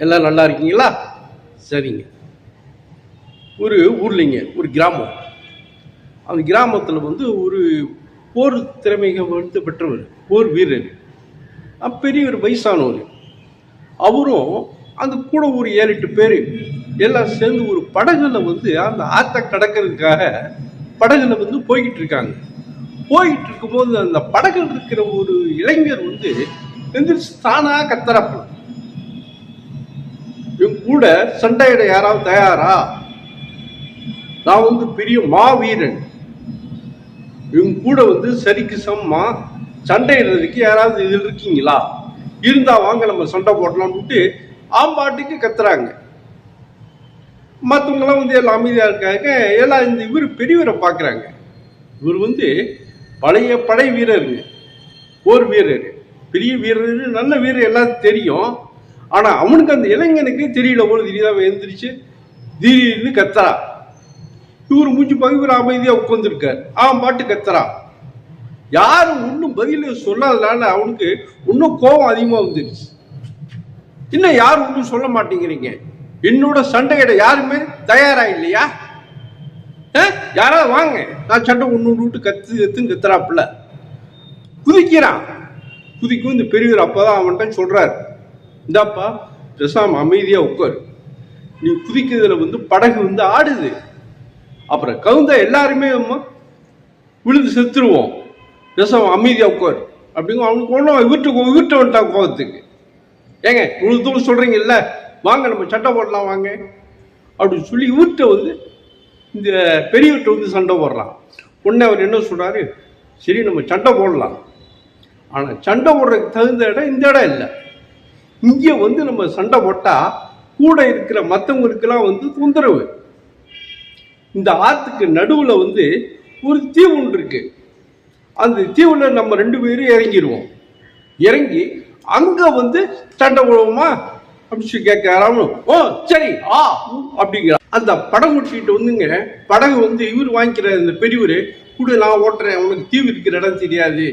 எல்லாம் நல்லா இருக்கீங்களா? சரிங்க. ஒரு ஊர்லிங்க, ஒரு கிராமம். அந்த கிராமத்தில் ஒரு போர் திறமைகள் பெற்றவர், போர் வீரர், பெரிய ஒரு வயசானவர். அவரும் அந்த கூட ஒரு 7-8 பேர் எல்லாம் சேர்ந்து ஒரு படகுல அந்த ஆற்றை கடக்கிறதுக்காக படகுல போய்கிட்டு இருக்காங்க. போயிட்டு இருக்கும்போது அந்த படகுல இருக்கிற ஒரு இளைஞர் எந்திரிச்சு தானா கத்துறாப்புல, என் கூட சண்டையிட யாராவது தயாரா? நான் பெரிய மாவீரன், இவங்க கூட சரிக்கு சமமா சண்டையிடுறதுக்கு யாராவது இதில் இருக்கீங்களா? இருந்தா வாங்க நம்ம சண்டை போடலாம்னு ஆம்பாட்டுக்கு கத்துறாங்க. மற்றவங்களாம் எல்லாம் அமைதியா இருக்காங்க. எல்லாம் இவர் பெரியவரை பார்க்குறாங்க. இவர் பழைய படை வீரருங்க, போர் வீரர், பெரிய வீரர், நல்ல வீரர், எல்லாம் தெரியும். ஆனா அவனுக்கு அந்த இளைஞனுக்கு தெரியல போல தெரியுதா, எழுந்திரிச்சு திடீர்னு கத்துறா. இவர் மூஞ்சி பார்க்க இவர் அமைதியா உட்கார்ந்துருக்காரு. பாட்டு கத்துறா. யாரும் ஒன்றும் பதில சொல்லாதனால அவனுக்கு இன்னும் கோபம் அதிகமா வந்துருச்சு. இன்னும் யாரும் ஒன்றும் சொல்ல மாட்டேங்கிறீங்க, என்னோட சண்டையிட யாருமே தயாரா இல்லையா? யாராவது வாங்க, நான் சண்டை ஒன்று விட்டு கத்துன்னு கத்துறாப்புல குதிக்கிறான். குதிக்கும் இந்த பெரியவர் அப்பதான் அவன்கிட்ட சொல்றாரு, இந்தாப்பா பேசாம அமைதியா உட்காரு, நீ குதிக்கிறதுல படகு ஆடுது, அப்புறம் கவுந்தா எல்லாருமே விழுந்து செத்துருவோம், பேசாம அமைதியா உட்காரு அப்படிங்க. அவனுக்கு ஒன்றும் இவர்கிட்ட வந்துட்டான் கோபத்துக்கு. ஏங்க இவ்வளவு தூரம் சொல்றீங்கல்ல, வாங்க நம்ம சண்டை போடலாம் வாங்க அப்படின்னு சொல்லி இவர்கிட்ட இந்த பெரியவர்கிட்ட சண்டை போடுறான். உடனே அவர் என்ன சொல்றாரு, சரி நம்ம சண்டை போடலாம், ஆனா சண்டை போடுறதுக்கு தகுந்த இடம் இந்த இடம் இல்லை. இங்கே நம்ம சண்டை போட்டா கூட இருக்கிற மற்றவங்களுக்கெல்லாம் தொந்தரவு. இந்த ஆத்துக்கு நடுவுல ஒரு தீவு ஒன்று இருக்கு. அந்த தீவுல நம்ம 2 பேரும் இறங்கிடுவோம். இறங்கி அங்க சண்டை போடுவோமா அப்படின்னு சொல்லி கேட்க, ஓ சரி ஆ அப்படிங்கிற அந்த படகு ஓட்டிட்டு படகு இவர் வாங்கிக்கிற இந்த பெரியவர் கூட, நான் ஓட்டுறேன், அவனுக்கு தீவு இருக்கிற இடம் தெரியாது,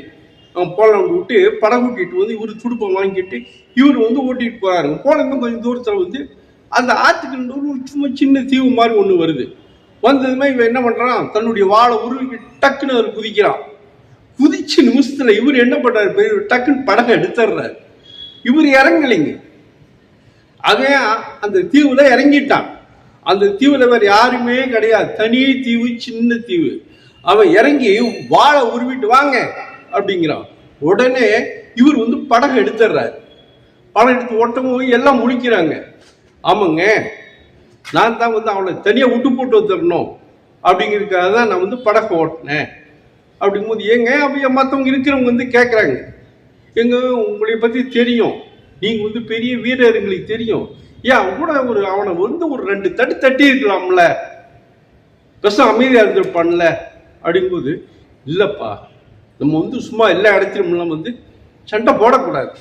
அவன் போலாம் விட்டு படகு ஓட்டிட்டு இவர் துடுப்பை வாங்கிட்டு இவர் ஓட்டிட்டு போறாரு. போன கொஞ்சம் தூரத்துல அந்த ஆத்துக்கு சும்மா சின்ன தீவு மாதிரி ஒண்ணு வருது. வந்ததுமே இவன் என்ன பண்றான், தன்னுடைய வாழை உருவிக்கு டக்குன்னு அவர் குதிக்கிறான். குதிச்சு நிமிஷத்துல இவர் என்ன பண்றாரு, பெரிய டக்குன்னு படகை எடுத்துடுறாரு. இவர் இறங்கலைங்க, அதே அந்த தீவுல இறங்கிட்டான். அந்த தீவுல வேற யாருமே கிடையாது, தனி தீவு, சின்ன தீவு. அவன் இறங்கி வாழை உருவிட்டு வாங்க அப்படிங்கிறான். உடனே இவர் படகை எடுத்துடுறாரு. படம் எடுத்து ஓட்டமும் எல்லாம் முழிக்கிறாங்க. ஆமாங்க, நான் தான் அவளை தனியா விட்டு போட்டு வந்துடணும் அப்படிங்கிறதுக்காக தான் நான் படகை ஓட்டினேன் அப்படிங்கும்போது, ஏங்க அப்ப மற்றவங்க இருக்கிறவங்க கேட்குறாங்க, எங்க உங்களை பத்தி தெரியும், நீங்க பெரிய வீரர், எங்களுக்கு தெரியும், ஏன் கூட அவனை ஒரு 2 தட்டு தட்டி இருக்கலாம்ல, பெருசா அமைதியா இருந்திருப்பான்ல அப்படிங்கும்போது, இல்லப்பா நம்ம சும்மா எல்லா இடத்திலும் சண்டை போடக்கூடாது,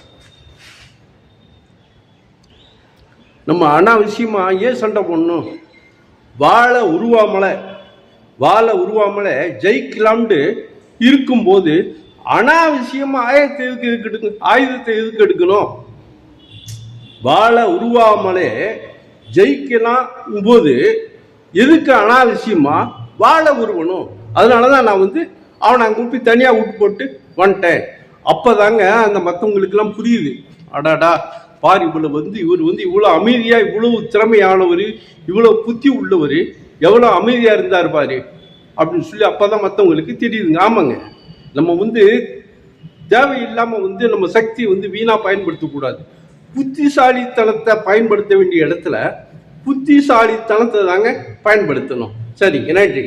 நம்ம அனாவசியமா ஏன் சண்டை போடணும், வாழை உருவாமலை ஜெயிக்கலாம்னு இருக்கும்போது அனாவசியமா ஆயுதத்தை எதுக்கு எடுக்கணும்? வாழை உருவாமலே ஜெயிக்கலாம் போது எதுக்கு அனாவசியமா வாழை உருவணும்? அதனாலதான் நான் அவனை அங்க கூப்பி தனியா விட்டு போட்டு வந்துட்டேன். அப்பதாங்க அந்த மற்றவங்களுக்கு எல்லாம் புரியுது, அடாடா பாரு, இவ்வளவு இவர் இவ்வளவு அமைதியா, இவ்வளவு திறமையானவர், இவ்வளவு புத்தி உள்ளவர், எவ்வளவு அமைதியா இருந்தார் பாரு அப்படின்னு சொல்லி அப்பதான் மற்றவங்களுக்கு தெரியுதுங்க. ஆமாங்க, நம்ம தேவையில்லாம நம்ம சக்தி வீணா பயன்படுத்தக்கூடாது. புத்திசாலித்தனத்தை பயன்படுத்த வேண்டிய இடத்துல புத்திசாலித்தனத்தை தாங்க பயன்படுத்தணும். சரிங்க, நன்றி.